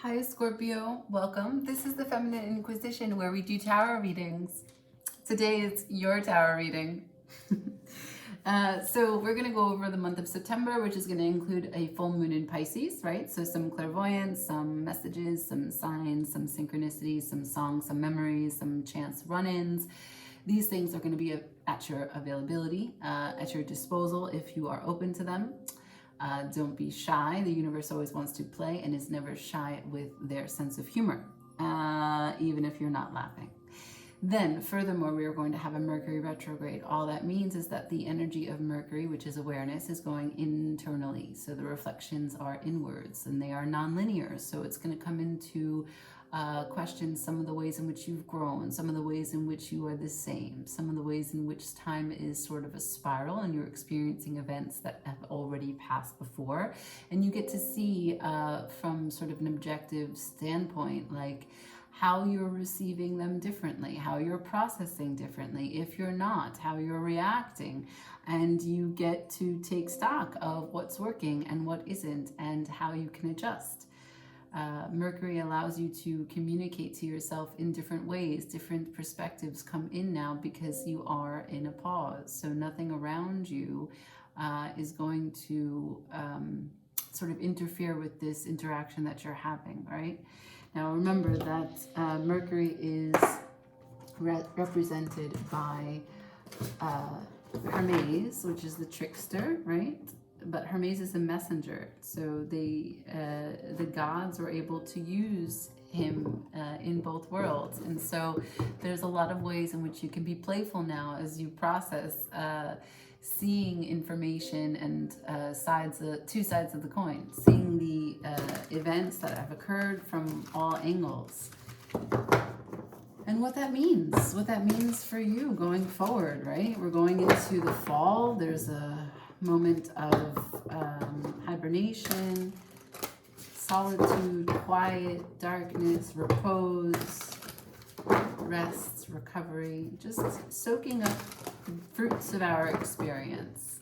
Hi Scorpio, welcome. This is the Feminine Inquisition where we do tarot readings. Today is your tarot reading. So we're going to go over the month of September, which is going to include a full moon in Pisces, right? So some clairvoyance, some messages, some signs, some synchronicities, some songs, some memories, some chance run-ins. These things are going to be at your availability, at your disposal if you are open to them. Don't be shy. The universe always wants to play and is never shy with their sense of humor, even if you're not laughing. Then, furthermore, we are going to have a Mercury retrograde. All that means is that the energy of Mercury, which is awareness, is going internally. So the reflections are inwards and they are non-linear. So it's going to come into question some of the ways in which you've grown, some of the ways in which you are the same, some of the ways in which time is sort of a spiral and you're experiencing events that have already passed before. And you get to see from sort of an objective standpoint, like how you're receiving them differently, how you're processing differently, if you're not, how you're reacting. And you get to take stock of what's working and what isn't and how you can adjust. Mercury allows you to communicate to yourself in different ways. Different perspectives come in now because you are in a pause. So nothing around you is going to sort of interfere with this interaction that you're having, right? Now remember that Mercury is represented by Hermes, which is the trickster, right? But Hermes is a messenger, so the gods were able to use him in both worlds. And so there's a lot of ways in which you can be playful now as you process seeing information and two sides of the coin, seeing the events that have occurred from all angles. And what that means for you going forward, right? We're going into the fall. There's a moment of hibernation, solitude, quiet, darkness, repose, rest, recovery, just soaking up fruits of our experience.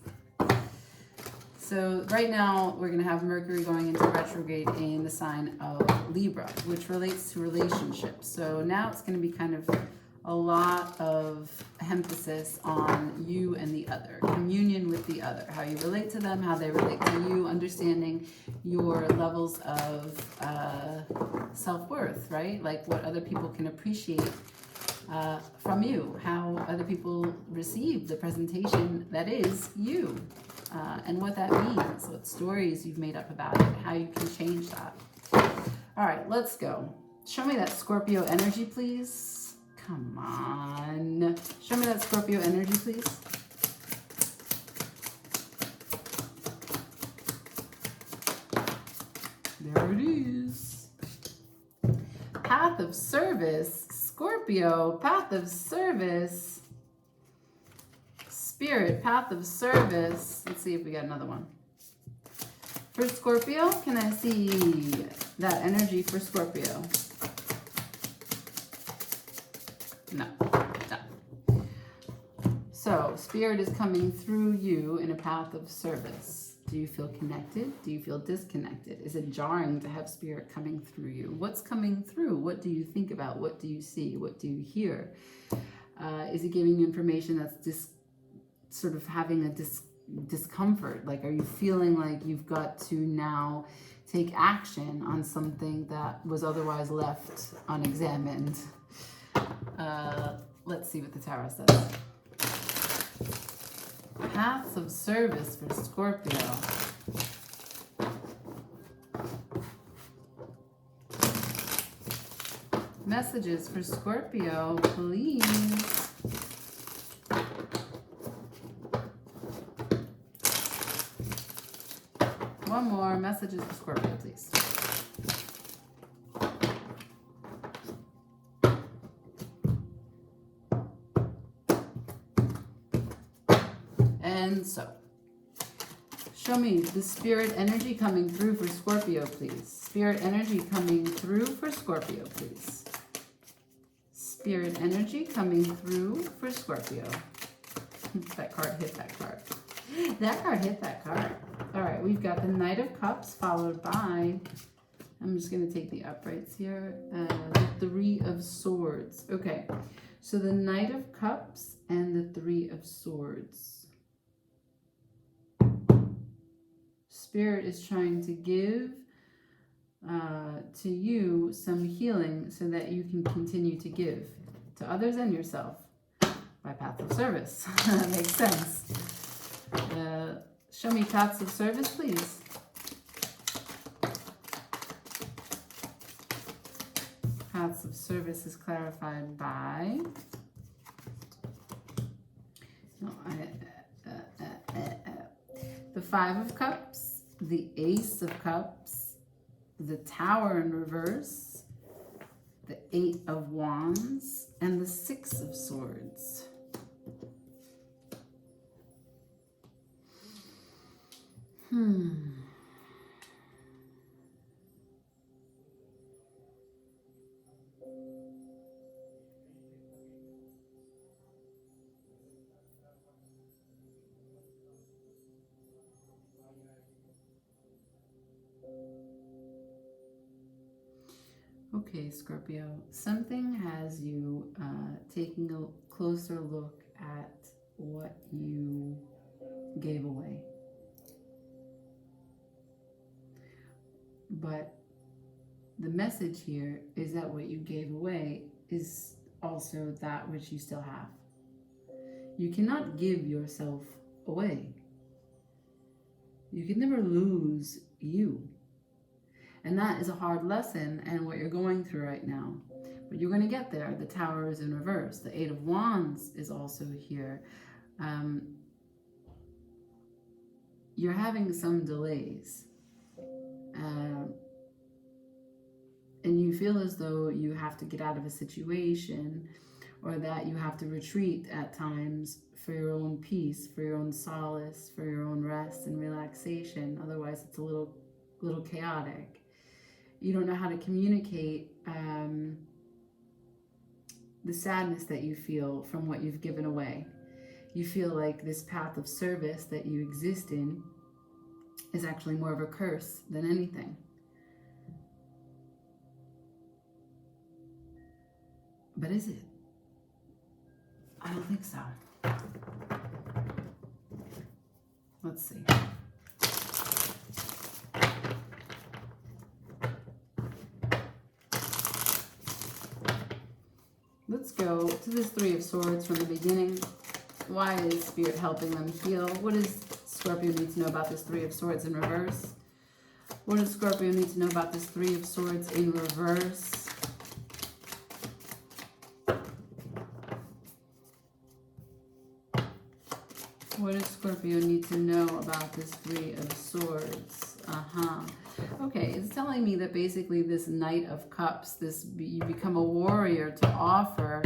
So right now we're going to have Mercury going into retrograde in the sign of Libra, which relates to relationships. So now it's going to be kind of a lot of emphasis on you and the other, communion with the other, how you relate to them, how they relate to you, understanding your levels of self-worth, right? Like what other people can appreciate from you, how other people receive the presentation that is you, and what that means, what stories you've made up about it, how you can change that. All right, let's go. Show me that Scorpio energy, please. Come on. Show me that Scorpio energy, please. There it is. Path of service. Scorpio, path of service. Spirit, path of service. Let's see if we got another one. For Scorpio, can I see that energy for Scorpio? No. So, Spirit is coming through you in a path of service. Do you feel connected? Do you feel disconnected? Is it jarring to have Spirit coming through you? What's coming through? What do you think about? What do you see? What do you hear? Is it giving you information that's sort of having a discomfort? Like, are you feeling like you've got to now take action on something that was otherwise left unexamined? Let's see what the tarot says. Paths of service for Scorpio. Messages for Scorpio, please. One more. Messages for Scorpio, please. And so, show me the spirit energy coming through for Scorpio, please. Spirit energy coming through for Scorpio, please. Spirit energy coming through for Scorpio. That card hit that card. That card hit that card. All right, we've got the Knight of Cups followed by I'm just going to take the uprights here. The Three of Swords. Okay, so the Knight of Cups and the Three of Swords. Spirit is trying to give to you some healing so that you can continue to give to others and yourself by path of service. That makes sense. Show me paths of service, please. Paths of service is clarified by the Five of Cups, the Ace of Cups, the Tower in reverse, the Eight of Wands, and the Six of Swords. Okay, Scorpio, something has you taking a closer look at what you gave away. But the message here is that what you gave away is also that which you still have. You cannot give yourself away. You can never lose you. And that is a hard lesson and what you're going through right now. But you're going to get there. The Tower is in reverse. The Eight of Wands is also here. You're having some delays. And you feel as though you have to get out of a situation, or that you have to retreat at times for your own peace, for your own solace, for your own rest and relaxation. Otherwise, it's a little chaotic. You don't know how to communicate the sadness that you feel from what you've given away. You feel like this path of service that you exist in is actually more of a curse than anything. But is it? I don't think so. Let's see. Let's go to this Three of Swords from the beginning. Why is Spirit helping them heal? What does Scorpio need to know about this Three of Swords in reverse? What does Scorpio need to know about this Three of Swords in reverse? What does Scorpio need to know about this Three of Swords? Okay, it's telling me that basically this Knight of Cups, you become a warrior to offer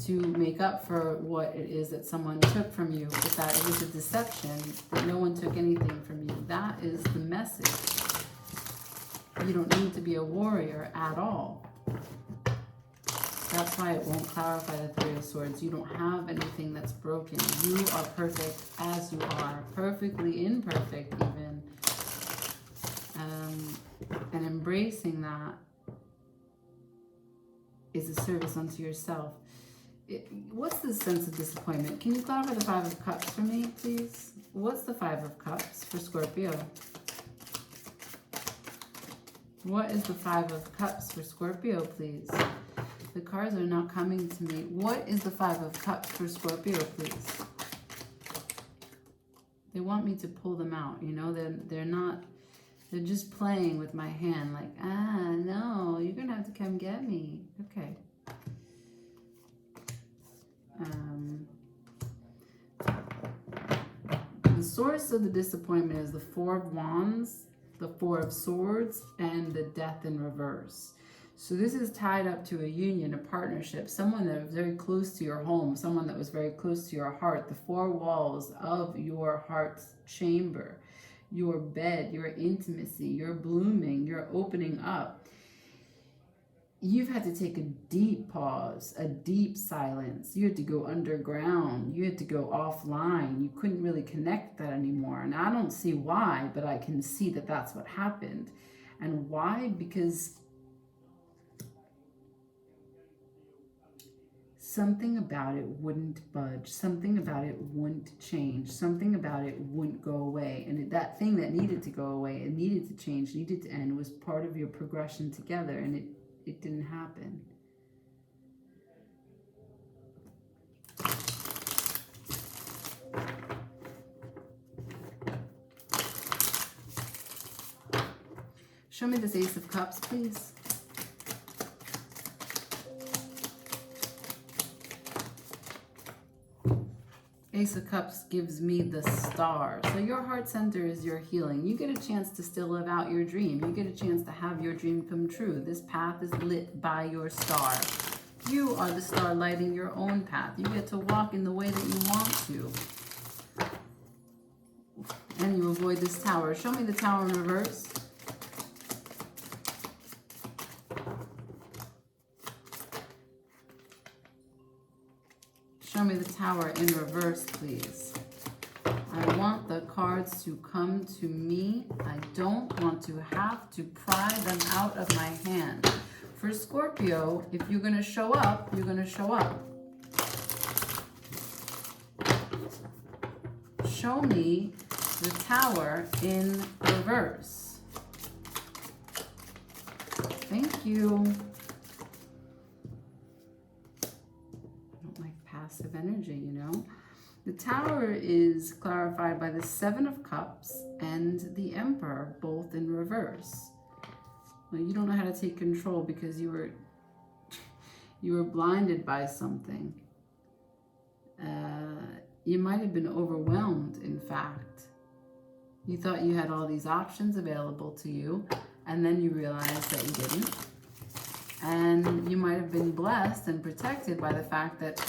to make up for what it is that someone took from you. But that it was a deception, that no one took anything from you. That is the message. You don't need to be a warrior at all. That's why it won't clarify the Three of Swords. You don't have anything that's broken. You are perfect as you are. Perfectly imperfect even. And embracing that is a service unto yourself. What's the sense of disappointment? Can you clarify the Five of Cups for me, please? What's the Five of Cups for Scorpio? What is the Five of Cups for Scorpio, please? The cards are not coming to me. What is the Five of Cups for Scorpio, please? They want me to pull them out, you know? They're not, they're just playing with my hand like, no, you're going to have to come get me. Okay. The source of the disappointment is the Four of Wands, the Four of Swords, and the Death in reverse. So this is tied up to a union, a partnership, someone that was very close to your home, someone that was very close to your heart, the four walls of your heart's chamber, your bed, your intimacy, your blooming, your opening up. You've had to take a deep pause, a deep silence. You had to go underground. You had to go offline. You couldn't really connect that anymore. And I don't see why, but I can see that that's what happened. And why? Because something about it wouldn't budge. Something about it wouldn't change. Something about it wouldn't go away. And that thing that needed to go away, it needed to change, needed to end, was part of your progression together, and it didn't happen. Show me this Ace of Cups, please. Ace of Cups gives me the Star. So your heart center is your healing. You get a chance to still live out your dream. You get a chance to have your dream come true. This path is lit by your star. You are the star lighting your own path. You get to walk in the way that you want to. And you avoid this Tower. Show me the Tower in reverse. Show me the Tower in reverse, please. I want the cards to come to me. I don't want to have to pry them out of my hand. For Scorpio, if you're going to show up, you're going to show up. Show me the Tower in reverse. Thank you. Passive energy, you know. The Tower is clarified by the Seven of Cups and the Emperor, both in reverse. Well, you don't know how to take control because you were blinded by something. You might have been overwhelmed, in fact. You thought you had all these options available to you, and then you realized that you didn't. And you might have been blessed and protected by the fact that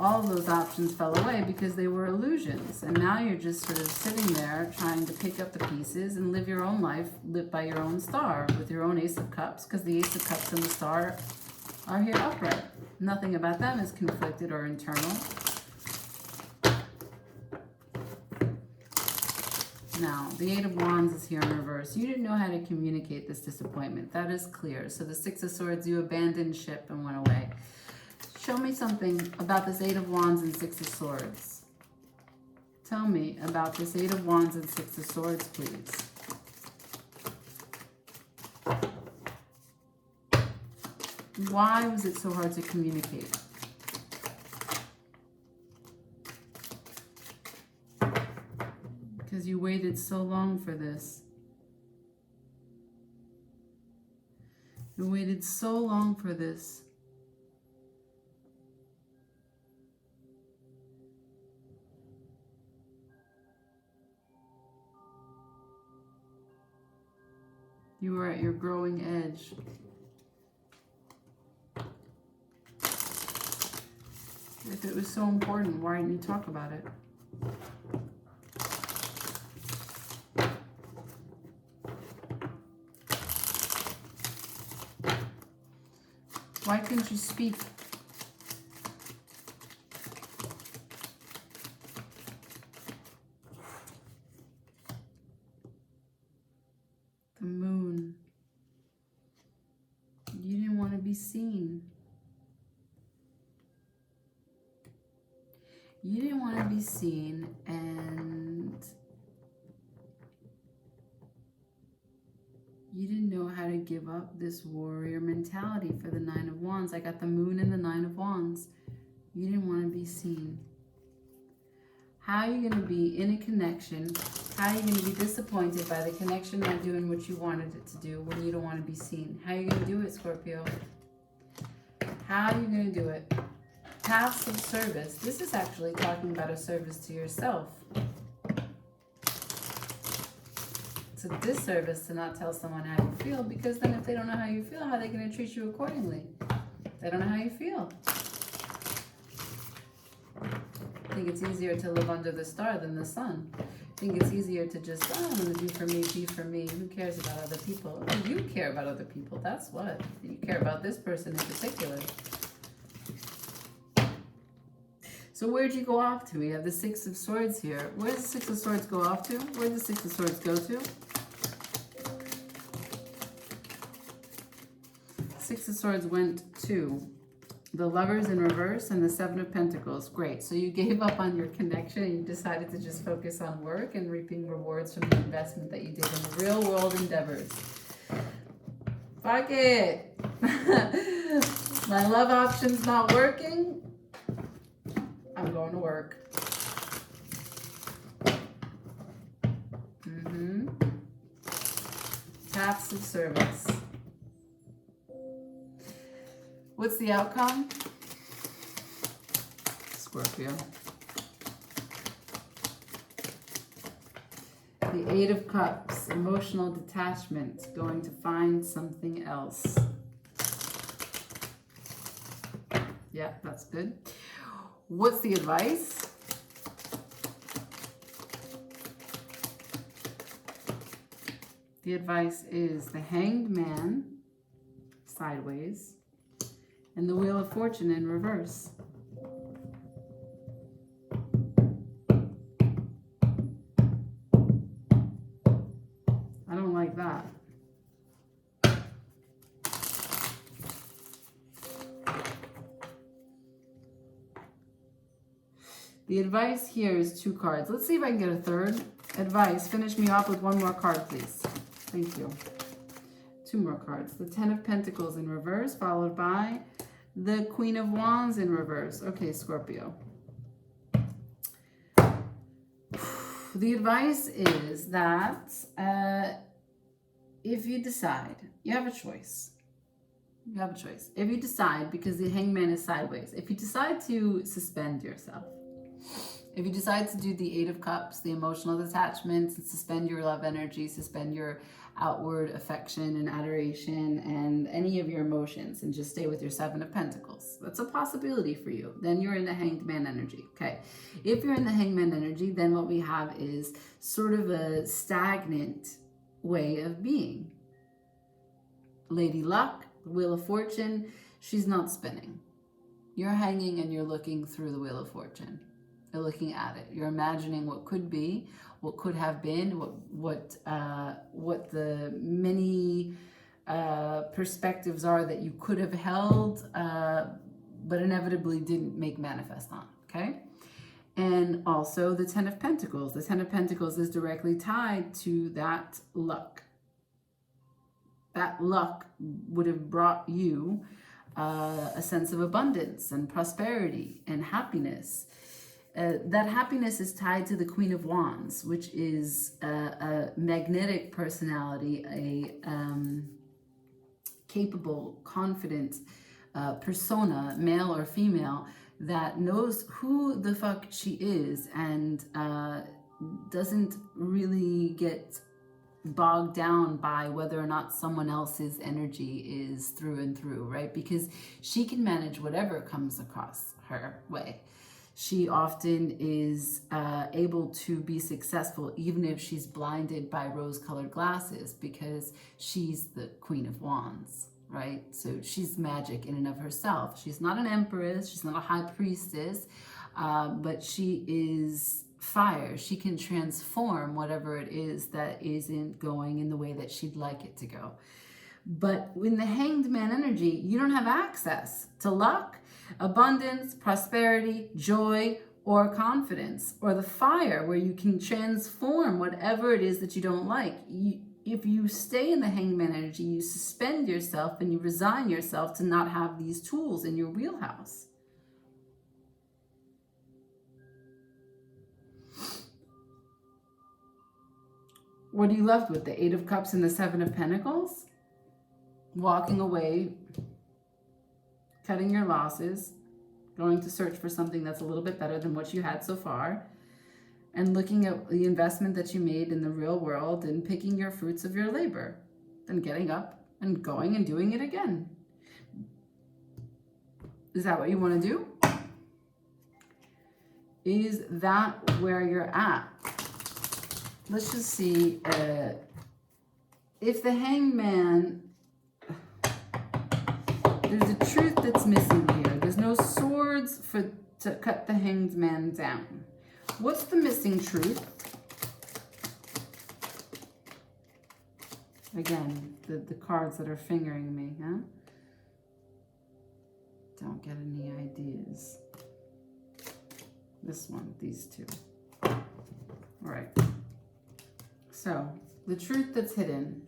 all of those options fell away because they were illusions. And now you're just sort of sitting there trying to pick up the pieces and live your own life, live by your own star with your own Ace of Cups, because the Ace of Cups and the Star are here upright. Nothing about them is conflicted or internal. Now, the Eight of Wands is here in reverse. You didn't know how to communicate this disappointment. That is clear. So the Six of Swords, you abandoned ship and went away. Show me something about this Eight of Wands and Six of Swords. Tell me about this Eight of Wands and Six of Swords, please. Why was it so hard to communicate? Because you waited so long for this. You waited so long for this. You were at your growing edge. If it was so important, why didn't you talk about it? Why couldn't you speak? The Moon. You didn't want to be seen. You didn't want to be seen, and you didn't know how to give up this warrior mentality for the Nine of Wands. I got the Moon and the Nine of Wands. You didn't want to be seen. How are you going to be in a connection? How are you going to be disappointed by the connection not doing what you wanted it to do when you don't want to be seen? How are you going to do it, Scorpio? How are you going to do it? Passive service. This is actually talking about a service to yourself. It's a disservice to not tell someone how you feel, because then if they don't know how you feel, how are they going to treat you accordingly? They don't know how you feel. I think it's easier to live under the star than the sun. I think it's easier to just, oh, I'm going to do for me, be for me. Who cares about other people? Oh, you care about other people. That's what. You care about this person in particular. So where'd you go off to? We have the Six of Swords here. Where does the Six of Swords go off to? Where does the Six of Swords go to? Six of Swords went to the Lovers in reverse and the Seven of Pentacles. Great. So you gave up on your connection and you decided to just focus on work and reaping rewards from the investment that you did in real world endeavors. Fuck it. My love option's not working. I'm going to work. Paths of service. What's the outcome? Scorpio. The Eight of Cups, emotional detachment, going to find something else. Yeah, that's good. What's the advice? The advice is the Hanged Man, sideways, and the Wheel of Fortune in reverse. I don't like that. The advice here is 2 cards. Let's see if I can get a third. Advice, finish me off with 1 more card, please. Thank you. 2 more cards. The Ten of Pentacles in reverse, followed by the Queen of Wands in reverse. Okay, Scorpio. The advice is that if you decide, you have a choice. You have a choice. If you decide, because the Hangman is sideways, if you decide to suspend yourself, if you decide to do the Eight of Cups, the emotional detachments, and suspend your love energy, suspend your outward affection and adoration and any of your emotions, and just stay with your Seven of Pentacles, that's a possibility for you. Then you're in the Hanged Man energy. Okay. If you're in the Hanged Man energy, then what we have is sort of a stagnant way of being. Lady Luck, the Wheel of Fortune, she's not spinning. You're hanging and you're looking through the Wheel of Fortune. You're looking at it. You're imagining what could be, what could have been, what the many perspectives are that you could have held, but inevitably didn't make manifest on. Okay, and also the Ten of Pentacles. The Ten of Pentacles is directly tied to that luck. That luck would have brought you a sense of abundance and prosperity and happiness. That happiness is tied to the Queen of Wands, which is a magnetic personality, a capable, confident persona, male or female, that knows who the fuck she is and doesn't really get bogged down by whether or not someone else's energy is through and through, right? Because she can manage whatever comes across her way. She often is able to be successful even if she's blinded by rose-colored glasses, because she's the Queen of Wands, right? So she's magic in and of herself. She's not an empress, she's not a high priestess, but she is fire. She can transform whatever it is that isn't going in the way that she'd like it to go. But in the Hanged Man energy, you don't have access to luck, abundance, prosperity, joy, or confidence, or the fire where you can transform whatever it is that you don't like. If you stay in the Hanged Man energy, you suspend yourself and you resign yourself to not have these tools in your wheelhouse. What are you left with? The Eight of Cups and the Seven of Pentacles? Walking away, cutting your losses, going to search for something that's a little bit better than what you had so far, and looking at the investment that you made in the real world and picking your fruits of your labor, then getting up and going and doing it again. Is that what you want to do? Is that where you're at? Let's just see if the Hangman, there's a truth that's missing here. There's no swords to cut the Hanged Man down. What's the missing truth? Again, the cards that are fingering me, huh? Don't get any ideas. This one, these two. All right. So, the truth that's hidden.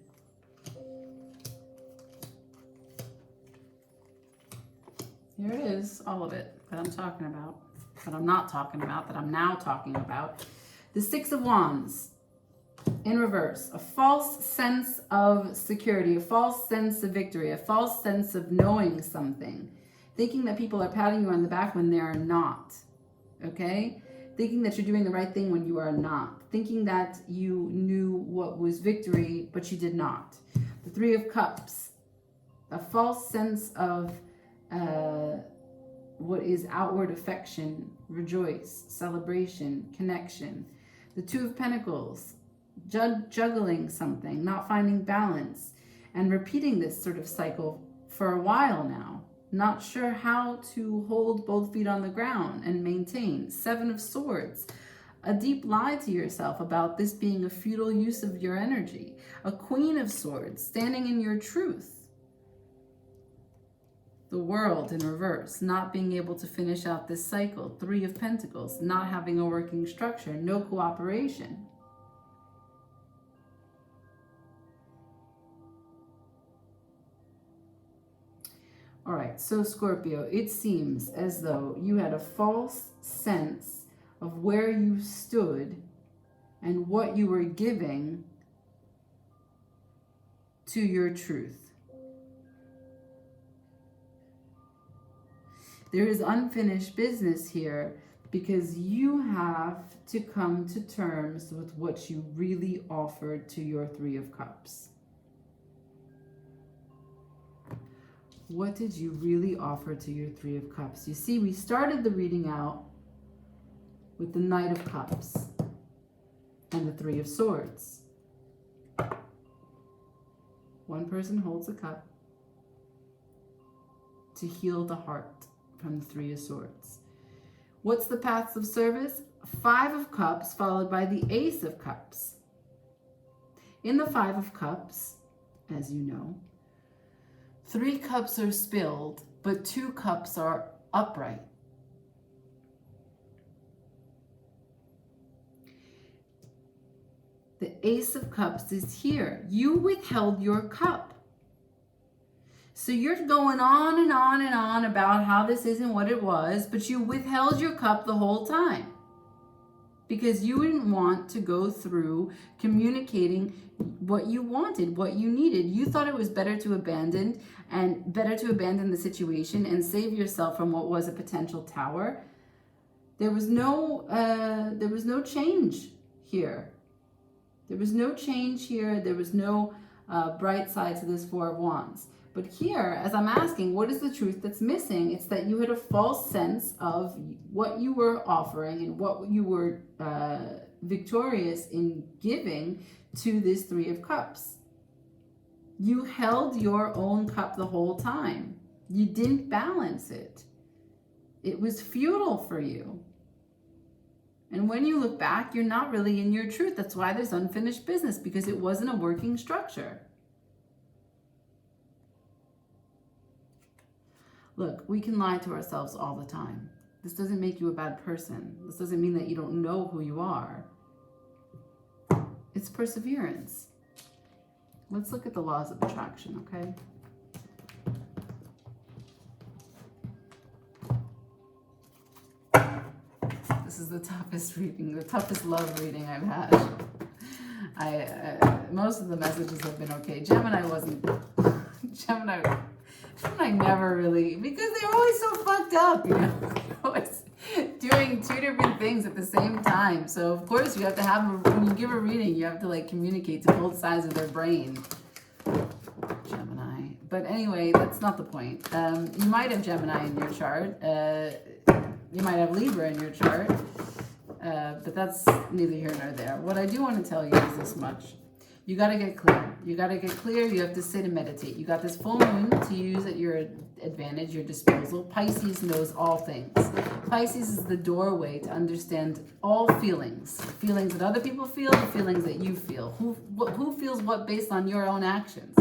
Here it is, all of it that I'm talking about, that I'm not talking about, that I'm now talking about. The Six of Wands in reverse. A false sense of security, a false sense of victory, a false sense of knowing something. Thinking that people are patting you on the back when they are not. Okay? Thinking that you're doing the right thing when you are not. Thinking that you knew what was victory, but you did not. The Three of Cups. A false sense of what is outward affection, rejoice, celebration, connection. The Two of Pentacles, juggling something, not finding balance, and repeating this sort of cycle for a while now. Not sure how to hold both feet on the ground and maintain. Seven of Swords, a deep lie to yourself about this being a futile use of your energy. A Queen of Swords, standing in your truth. The World in reverse, not being able to finish out this cycle. Three of Pentacles, not having a working structure, no cooperation. All right, so Scorpio, it seems as though you had a false sense of where you stood and what you were giving to your truth. There is unfinished business here because you have to come to terms with what you really offered to your Three of Cups. What did you really offer to your Three of Cups? You see, we started the reading out with the Knight of Cups and the Three of Swords. One person holds a cup to heal the heart from the Three of Swords. What's the paths of service? Five of Cups followed by the Ace of Cups. In the Five of Cups, as you know, 3 cups are spilled, but 2 cups are upright. The Ace of Cups is here. You withheld your cup. So you're going on and on and on about how this isn't what it was, but you withheld your cup the whole time because you didn't want to go through communicating what you wanted, what you needed. You thought it was better to abandon the situation and save yourself from what was a potential tower. There was no change here. There was no change here. There was no bright side to this Four of Wands. But here, as I'm asking, what is the truth that's missing? It's that you had a false sense of what you were offering and what you were victorious in giving to this Three of Cups. You held your own cup the whole time. You didn't balance it. It was futile for you. And when you look back, you're not really in your truth. That's why there's unfinished business, because it wasn't a working structure. Look, we can lie to ourselves all the time. This doesn't make you a bad person. This doesn't mean that you don't know who you are. It's perseverance. Let's look at the laws of attraction, okay? This is the toughest reading, the toughest love reading I've had. Most of the messages have been okay. Gemini wasn't. Gemini never really, because they're always so fucked up, you know, always doing 2 different things at the same time. So of course you have to have, when you give a reading, you have to like communicate to both sides of their brain. Gemini. But anyway, that's not the point. You might have Gemini in your chart. You might have Libra in your chart. But that's neither here nor there. What I do want to tell you is this much. You got to get clear. You got to get clear. You have to sit and meditate. You got this full moon to use at your advantage, your disposal. Pisces knows all things. Pisces is the doorway to understand all feelings. Feelings that other people feel, the feelings that you feel. Who feels what based on your own actions.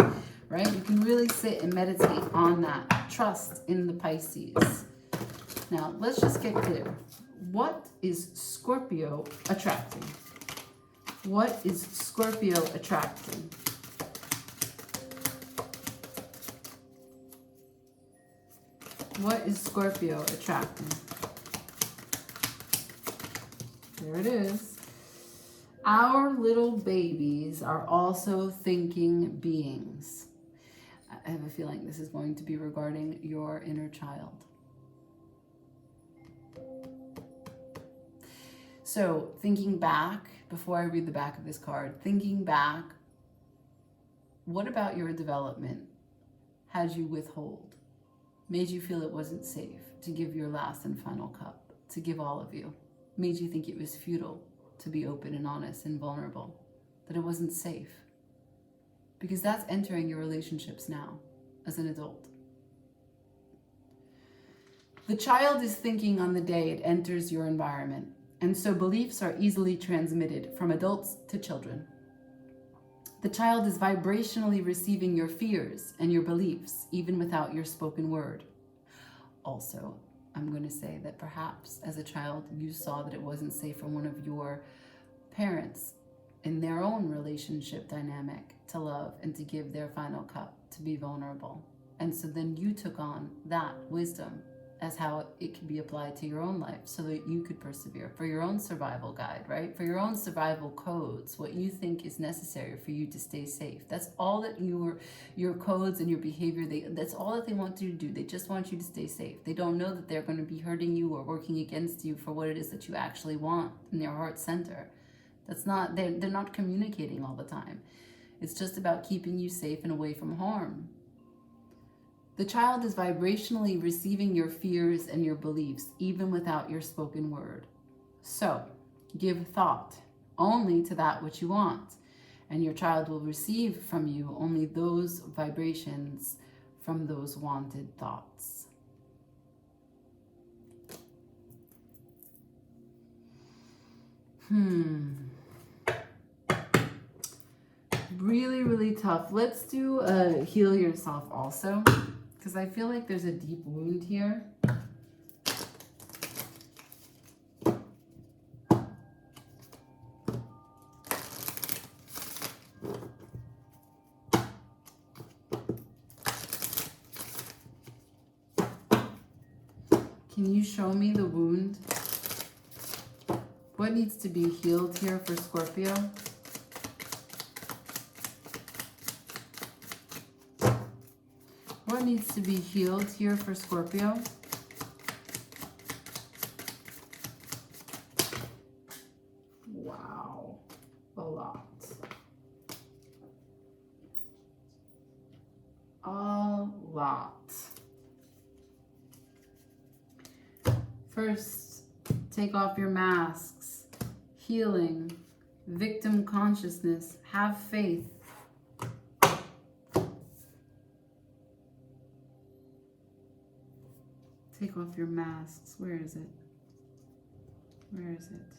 right? You can really sit and meditate on that. Trust in the Pisces. Now, let's just get clear. What is Scorpio attracting? What is Scorpio attracting? What is Scorpio attracting? There it is. Our little babies are also thinking beings. I have a feeling this is going to be regarding your inner child. So, thinking back, before I read the back of this card, thinking back, what about your development had you withhold? Made you feel it wasn't safe to give your last and final cup, to give all of you? Made you think it was futile to be open and honest and vulnerable, that it wasn't safe? Because that's entering your relationships now as an adult. The child is thinking on the day it enters your environment, and so beliefs are easily transmitted from adults to children. The child is vibrationally receiving your fears and your beliefs, even without your spoken word. Also, I'm going to say that perhaps as a child, you saw that it wasn't safe for one of your parents in their own relationship dynamic to love and to give their final cup, to be vulnerable. And so then you took on that wisdom as how it can be applied to your own life so that you could persevere for your own survival guide, right? For your own survival codes, what you think is necessary for you to stay safe. That's all that your codes and your behavior, that's all that they want you to do. They just want you to stay safe. They don't know that they're going to be hurting you or working against you for what it is that you actually want in their heart center. That's not, they're not communicating all the time. It's just about keeping you safe and away from harm. The child is vibrationally receiving your fears and your beliefs, even without your spoken word. So, give thought only to that which you want, and your child will receive from you only those vibrations from those wanted thoughts. Really, really tough. Let's do a heal yourself also, because I feel like there's a deep wound here. Can you show me the wound? What needs to be healed here for Scorpio? What needs to be healed here for Scorpio? Wow, a lot. A lot. First, take off your masks. Healing, victim consciousness, have faith. Take off your masks. Where is it? Where is it?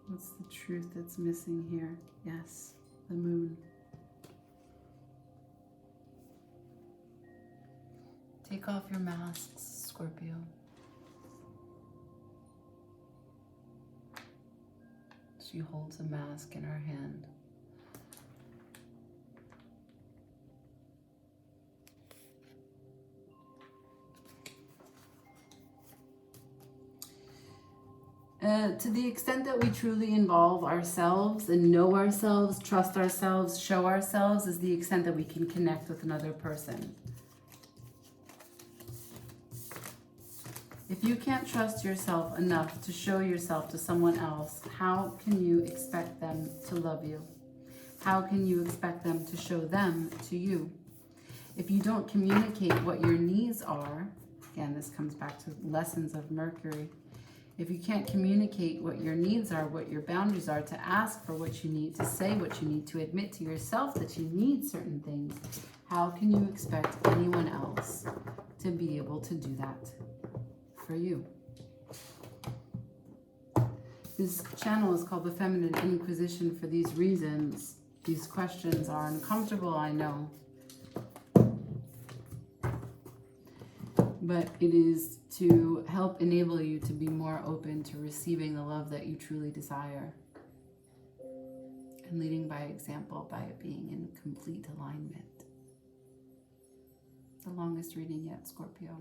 What's the truth that's missing here? Yes, the moon. Take off your masks, Scorpio. She holds a mask in her hand. To the extent that we truly involve ourselves and know ourselves, trust ourselves, show ourselves, is the extent that we can connect with another person. If you can't trust yourself enough to show yourself to someone else, how can you expect them to love you? How can you expect them to show them to you? If you don't communicate what your needs are, again, this comes back to lessons of Mercury. If you can't communicate what your needs are, what your boundaries are, to ask for what you need, to say what you need, to admit to yourself that you need certain things, how can you expect anyone else to be able to do that for you? This channel is called the Feminine Inquisition for these reasons. These questions are uncomfortable, I know. But it is to help enable you to be more open to receiving the love that you truly desire. And leading by example by it being in complete alignment. The longest reading yet, Scorpio.